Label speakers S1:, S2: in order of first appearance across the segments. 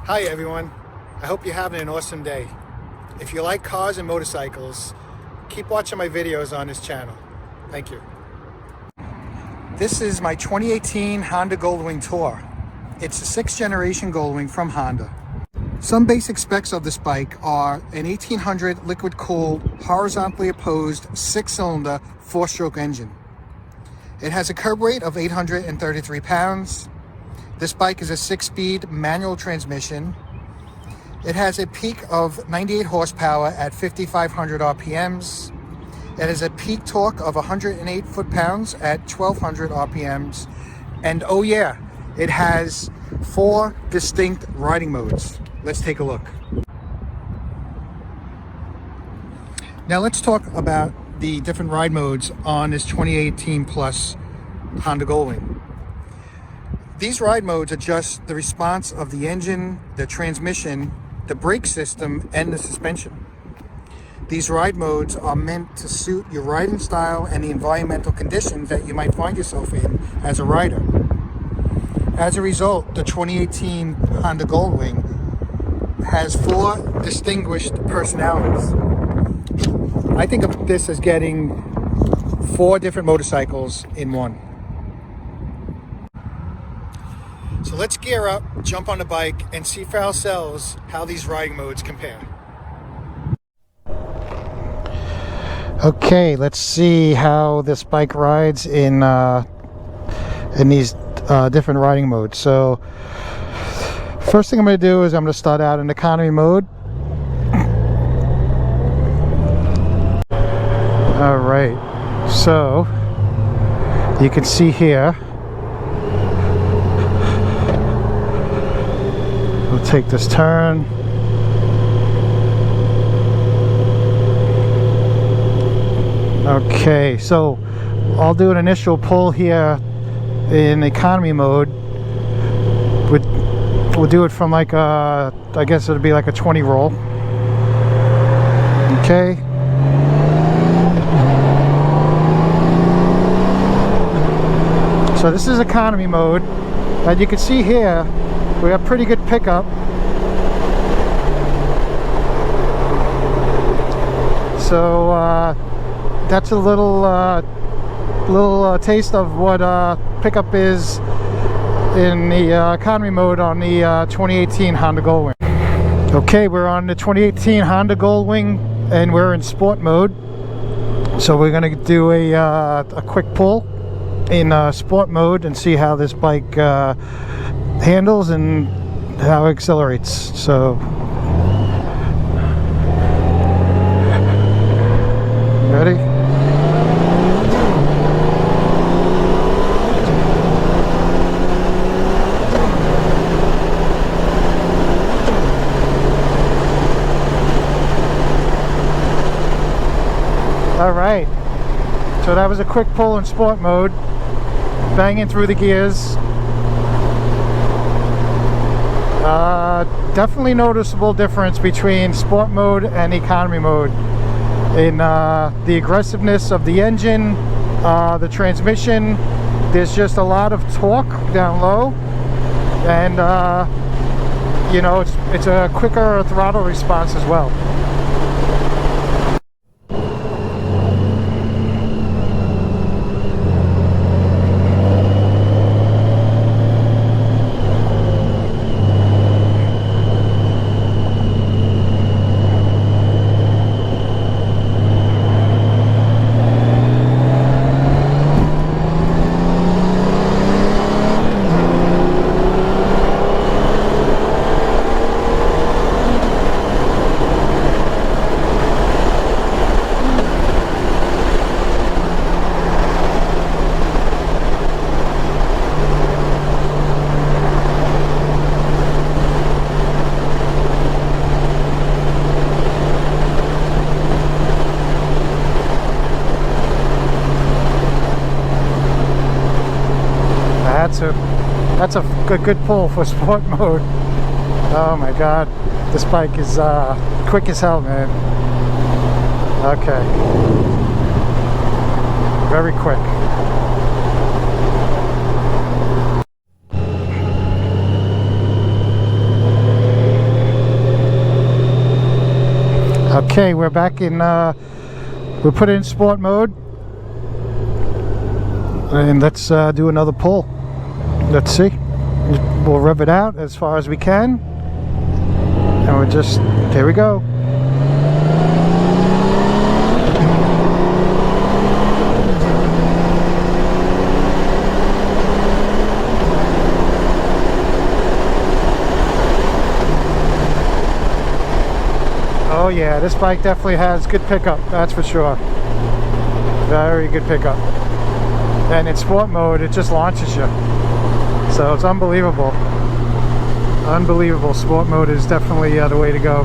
S1: Hi everyone, I hope you're having an awesome day. If you like cars and motorcycles, keep watching my videos on this channel. Thank you. This is my 2018 Honda Goldwing Tour. It's a 6th generation Goldwing from Honda. Some basic specs of this bike are an 1800 liquid-cooled, horizontally opposed 6-cylinder 4-stroke engine. It has a curb weight of 833 pounds. This bike is a 6-speed manual transmission. It has a peak of 98 horsepower at 5,500 RPMs. It has a peak torque of 108 foot-pounds at 1,200 RPMs. And oh yeah, it has 4 distinct riding modes. Let's take a look. Now let's talk about the different ride modes on this 2018 Plus Honda Goldwing. These ride modes adjust the response of the engine, the transmission, the brake system, and the suspension. These ride modes are meant to suit your riding style and the environmental conditions that you might find yourself in as a rider. As a result, the 2018 Honda Goldwing has 4 distinguished personalities. I think of this as getting 4 different motorcycles in one. So let's gear up, jump on the bike, and see for ourselves how these riding modes compare. Okay, let's see how this bike rides in these different riding modes. So first thing I'm going to do is I'm going to start out in economy mode. All right, so you can see here. We'll take this turn. Okay, so I'll do an initial pull here in economy mode. We'll do it from like a, I guess it'll be like a 20 roll. Okay. So this is economy mode. And you can see here, we have pretty good pickup. So that's a little taste of what pickup is in the economy mode on the 2018 Honda Goldwing. Okay, we're on the 2018 Honda Goldwing and we're in sport mode. So we're going to do a quick pull in sport mode and see how this bike handles and how it accelerates. So ready? All right, so that was a quick pull in sport mode, banging through the gears. Definitely noticeable difference between sport mode and economy mode in the aggressiveness of the engine, the transmission. There's just a lot of torque down low, and you know, it's a quicker throttle response as well. That's a good pull for sport mode. Oh my god, this bike is quick as hell, man. Okay, very quick. Okay, we're back in, we put it in sport mode. And let's do another pull. Let's see. We'll rev it out as far as we can. And we're just, there we go. Oh yeah, this bike definitely has good pickup, that's for sure. Very good pickup. And in sport mode, it just launches you. So it's unbelievable. Unbelievable. Sport mode is definitely the way to go.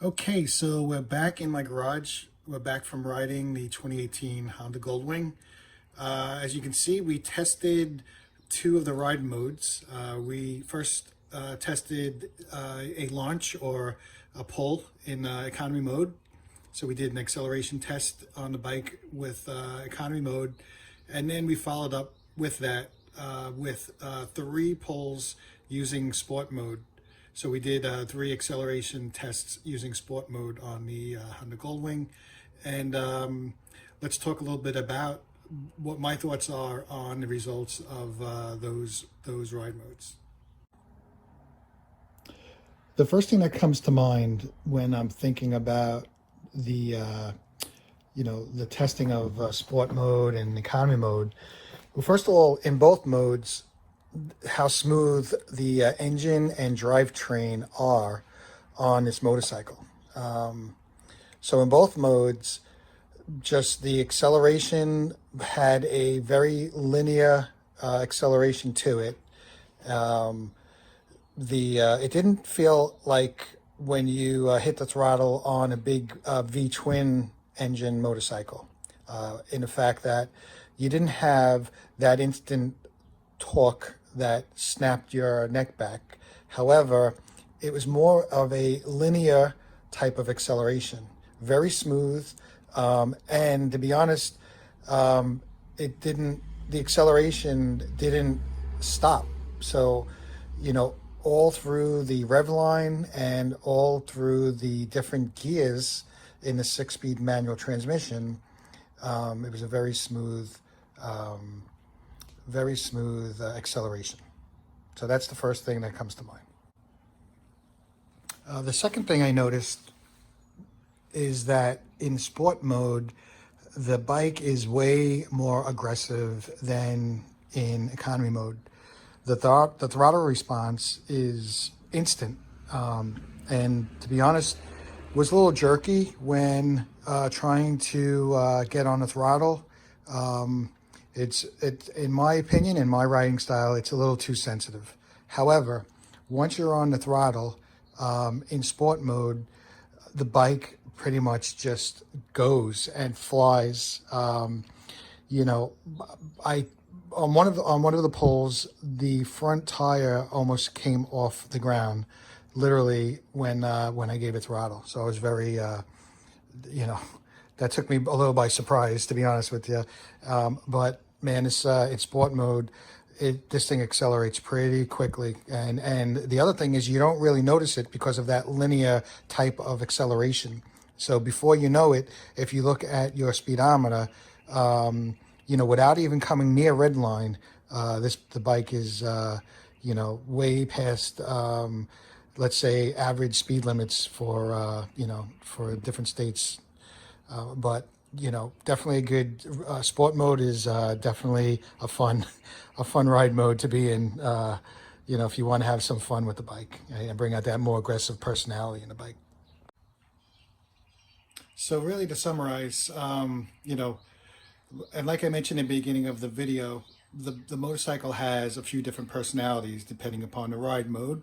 S1: Okay, so we're back in my garage. We're back from riding the 2018 Honda Goldwing. As you can see, we tested two of the ride modes. We first tested a launch or a pull in economy mode. So we did an acceleration test on the bike with economy mode, and then we followed up with that with 3 pulls using sport mode. So we did 3 acceleration tests using sport mode on the Honda Goldwing. And let's talk a little bit about what my thoughts are on the results of those ride modes. The first thing that comes to mind when I'm thinking about the the testing of sport mode and economy mode, well, first of all, in both modes, how smooth the engine and drivetrain are on this motorcycle. So in both modes, just the acceleration had a very linear acceleration to it. It didn't feel like when you hit the throttle on a big V-twin engine motorcycle, in the fact that you didn't have that instant torque that snapped your neck back. However, it was more of a linear type of acceleration, very smooth, and to be honest, the acceleration didn't stop. So, all through the rev line and all through the different gears in the 6-speed manual transmission, it was a very smooth acceleration. So that's the first thing that comes to mind. The second thing I noticed is that in sport mode, the bike is way more aggressive than in economy mode. The throttle response is instant, and to be honest, was a little jerky when trying to get on the throttle. It's in my opinion, in my riding style, it's a little too sensitive. However, once you're on the throttle, in sport mode, the bike pretty much just goes and flies. On one of the pulls, the front tire almost came off the ground, literally when I gave it throttle. So I was very, that took me a little by surprise, to be honest with you. But man, it's in sport mode, this thing accelerates pretty quickly. And the other thing is you don't really notice it because of that linear type of acceleration. So before you know it, if you look at your speedometer, without even coming near red line, the bike is, way past, let's say, average speed limits for different states. But definitely a good sport mode is definitely a fun ride mode to be in. If you want to have some fun with the bike and bring out that more aggressive personality in the bike. So really, to summarize, and like I mentioned in the beginning of the video, the motorcycle has a few different personalities depending upon the ride mode.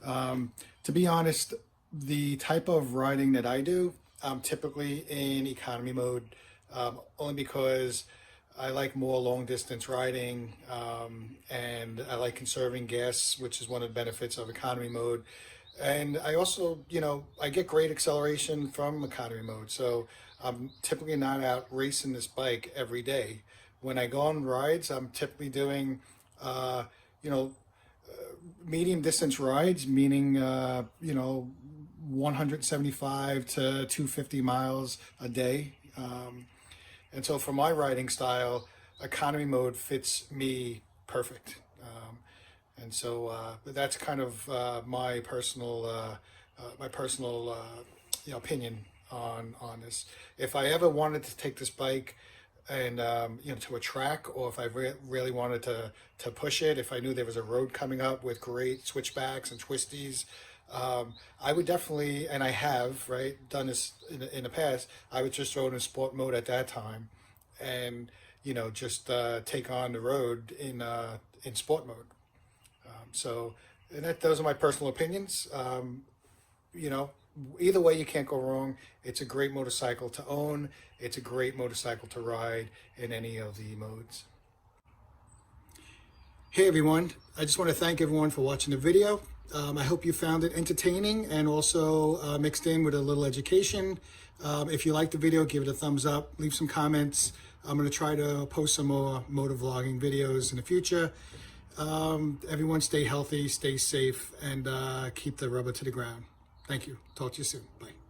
S1: To be honest, the type of riding that I do, I'm typically in economy mode, only because I like more long distance riding, and I like conserving gas, which is one of the benefits of economy mode. And I also, I get great acceleration from economy mode. So I'm typically not out racing this bike every day. When I go on rides, I'm typically doing, uh, you know, medium distance rides, meaning, 175 to 250 miles a day. And so for my riding style, economy mode fits me perfect. And so but that's kind of my personal opinion on this. If I ever wanted to take this bike and to a track, or if I really wanted to push it, if I knew there was a road coming up with great switchbacks and twisties, I would definitely, and I have done this in the past. I would just throw it in sport mode at that time, and just take on the road in sport mode. So, and those are my personal opinions. You know, Either way, you can't go wrong. It's a great motorcycle to own. It's a great motorcycle to ride in any of the modes. Hey everyone, I just want to thank everyone for watching the video. I hope you found it entertaining and also mixed in with a little education. If you liked the video, give it a thumbs up, leave some comments. I'm going to try to post some more motor vlogging videos in the future. Everyone stay healthy, stay safe, and keep the rubber to the ground. Thank you. Talk to you soon. Bye.